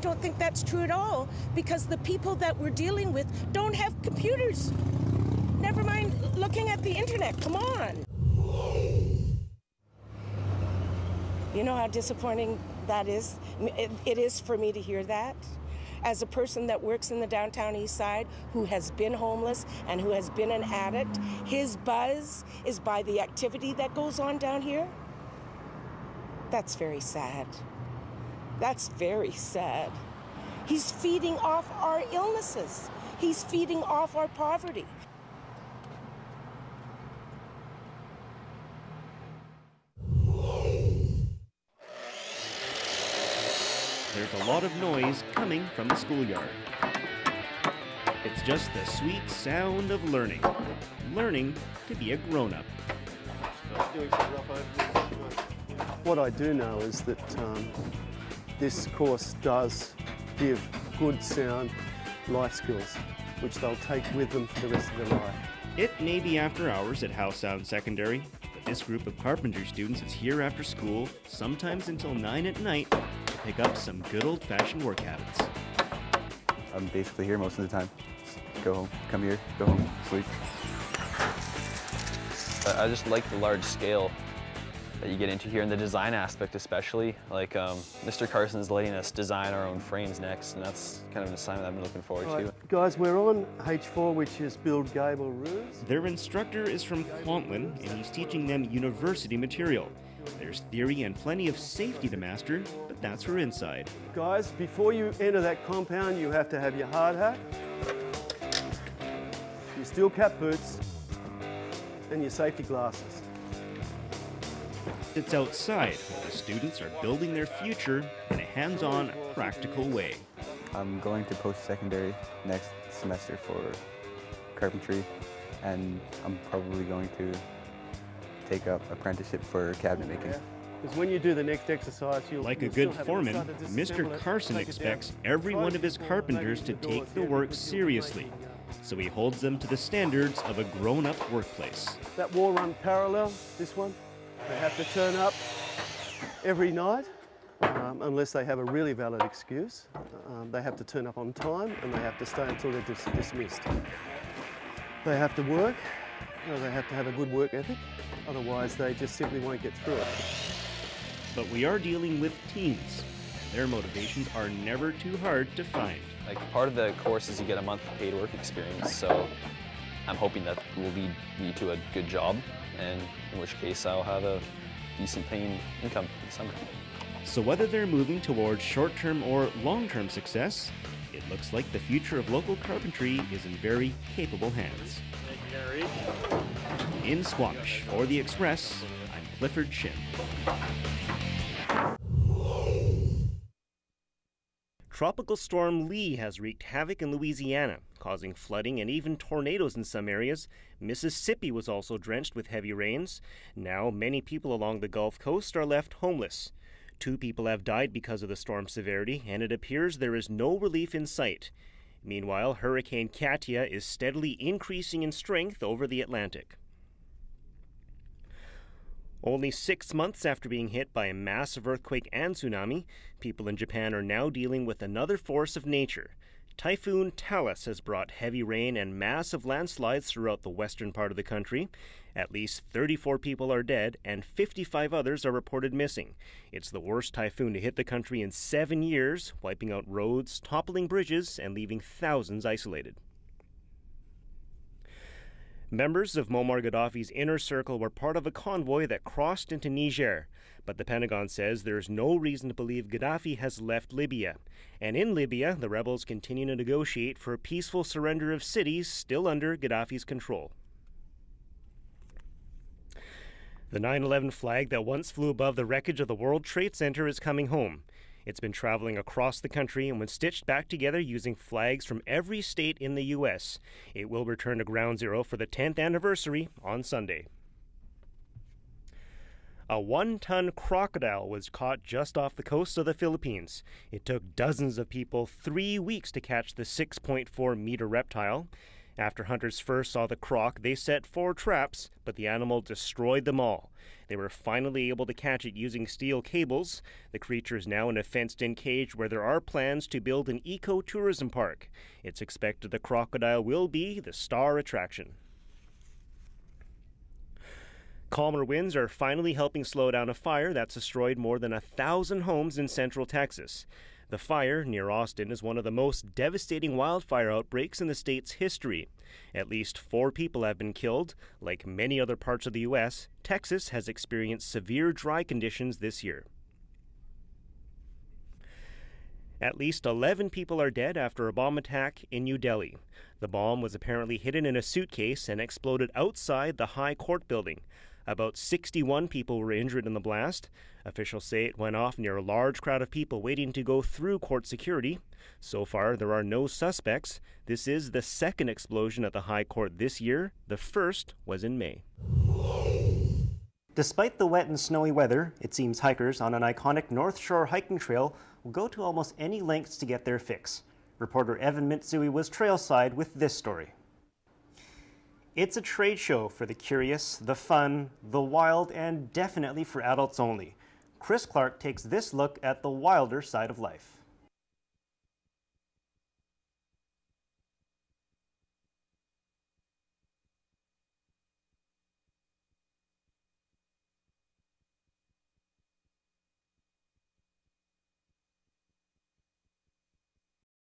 don't think that's true at all, because the people that we're dealing with don't have computers. Never mind looking at the internet. Come on. You know how disappointing that is? It is for me to hear that. As a person that works in the downtown east side, who has been homeless and who has been an addict, his buzz is by the activity that goes on down here. That's very sad. That's very sad. He's feeding off our illnesses. He's feeding off our poverty. There's a lot of noise coming from the schoolyard. It's just the sweet sound of learning. Learning to be a grown-up. What I do know is that this course does give good, sound life skills, which they'll take with them for the rest of their life. It may be after hours at Howe Sound Secondary, but this group of carpentry students is here after school, sometimes until 9 at night, to pick up some good old-fashioned work habits. I'm basically here most of the time. Just go home, come here, go home, sleep. I just like the large scale that you get into here, and the design aspect especially. Like Mr. Carson's letting us design our own frames next, and that's kind of an assignment I've been looking forward to. Guys, we're on H4, which is build gable roofs. Their instructor is from Kwantlen, and he's teaching them university material. There's theory and plenty of safety to master, but that's for inside. Guys, before you enter that compound, you have to have your hard hat, your steel cap boots, and your safety glasses. It's outside where the students are building their future in a hands-on, practical way. I'm going to post-secondary next semester for carpentry, and I'm probably going to take up apprenticeship for cabinet making. Because when you do the next exercise, like a good foreman, Mr. Carson expects every one of his carpenters to take the work seriously, so he holds them to the standards of a grown-up workplace. That wall run parallel, this one, they have to turn up every night, unless they have a really valid excuse. They have to turn up on time, and they have to stay until they're dismissed. They have to work, they have to have a good work ethic, otherwise they just simply won't get through it. But we are dealing with teens. Their motivations are never too hard to find. Like, part of the course is you get a month of paid work experience, so I'm hoping that will lead me to a good job, and in which case I'll have a decent paying income in the summer. So whether they're moving towards short-term or long-term success, it looks like the future of local carpentry is in very capable hands. In Squamish, for The Express, I'm Clifford Shim. Tropical Storm Lee has wreaked havoc in Louisiana, causing flooding and even tornadoes in some areas. Mississippi was also drenched with heavy rains. Now, many people along the Gulf Coast are left homeless. 2 people have died because of the storm's severity, and it appears there is no relief in sight. Meanwhile, Hurricane Katia is steadily increasing in strength over the Atlantic. Only 6 months after being hit by a massive earthquake and tsunami, people in Japan are now dealing with another force of nature. Typhoon Talis has brought heavy rain and massive landslides throughout the western part of the country. At least 34 people are dead and 55 others are reported missing. It's the worst typhoon to hit the country in 7 years, wiping out roads, toppling bridges, and leaving thousands isolated. Members of Muammar Gaddafi's inner circle were part of a convoy that crossed into Niger, but the Pentagon says there is no reason to believe Gaddafi has left Libya. And in Libya, the rebels continue to negotiate for a peaceful surrender of cities still under Gaddafi's control. The 9/11 flag that once flew above the wreckage of the World Trade Center is coming home. It's been traveling across the country and was stitched back together using flags from every state in the U.S. It will return to Ground Zero for the 10th anniversary on Sunday. A 1-ton crocodile was caught just off the coast of the Philippines. It took dozens of people 3 weeks to catch the 6.4-meter reptile. After hunters first saw the croc, they set 4 traps, but the animal destroyed them all. They were finally able to catch it using steel cables. The creature is now in a fenced-in cage where there are plans to build an eco-tourism park. It's expected the crocodile will be the star attraction. Calmer winds are finally helping slow down a fire that's destroyed more than 1,000 homes in central Texas. The fire near Austin is one of the most devastating wildfire outbreaks in the state's history. At least 4 people have been killed. Like many other parts of the U.S., Texas has experienced severe dry conditions this year. At least 11 people are dead after a bomb attack in New Delhi. The bomb was apparently hidden in a suitcase and exploded outside the High Court building. About 61 people were injured in the blast. Officials say it went off near a large crowd of people waiting to go through court security. So far, there are no suspects. This is the second explosion at the High Court this year. The first was in May. Despite the wet and snowy weather, it seems hikers on an iconic North Shore hiking trail will go to almost any lengths to get their fix. Reporter Evan Mitsui was trailside with this story. It's a trade show for the curious, the fun, the wild, and definitely for adults only. Chris Clark takes this look at the wilder side of life.